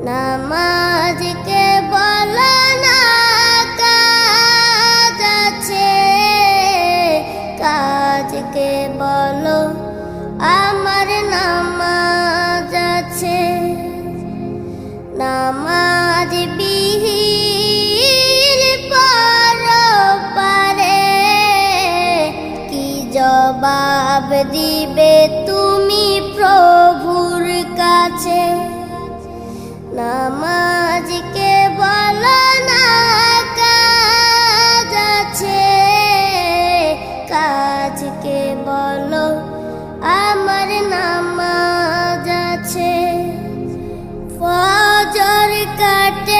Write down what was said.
নামাজকে বলো না কাজ আছে, কাজকে বলো আমার নামাজ আছে। নামাজ বিহীন পরপারে কি জবাব দিবে তুমি প্রভুর কাছে? নামাজকে বলো না কাজ আছে, কাজকে বলো আমার নামাজ আছে। ফজর কাটে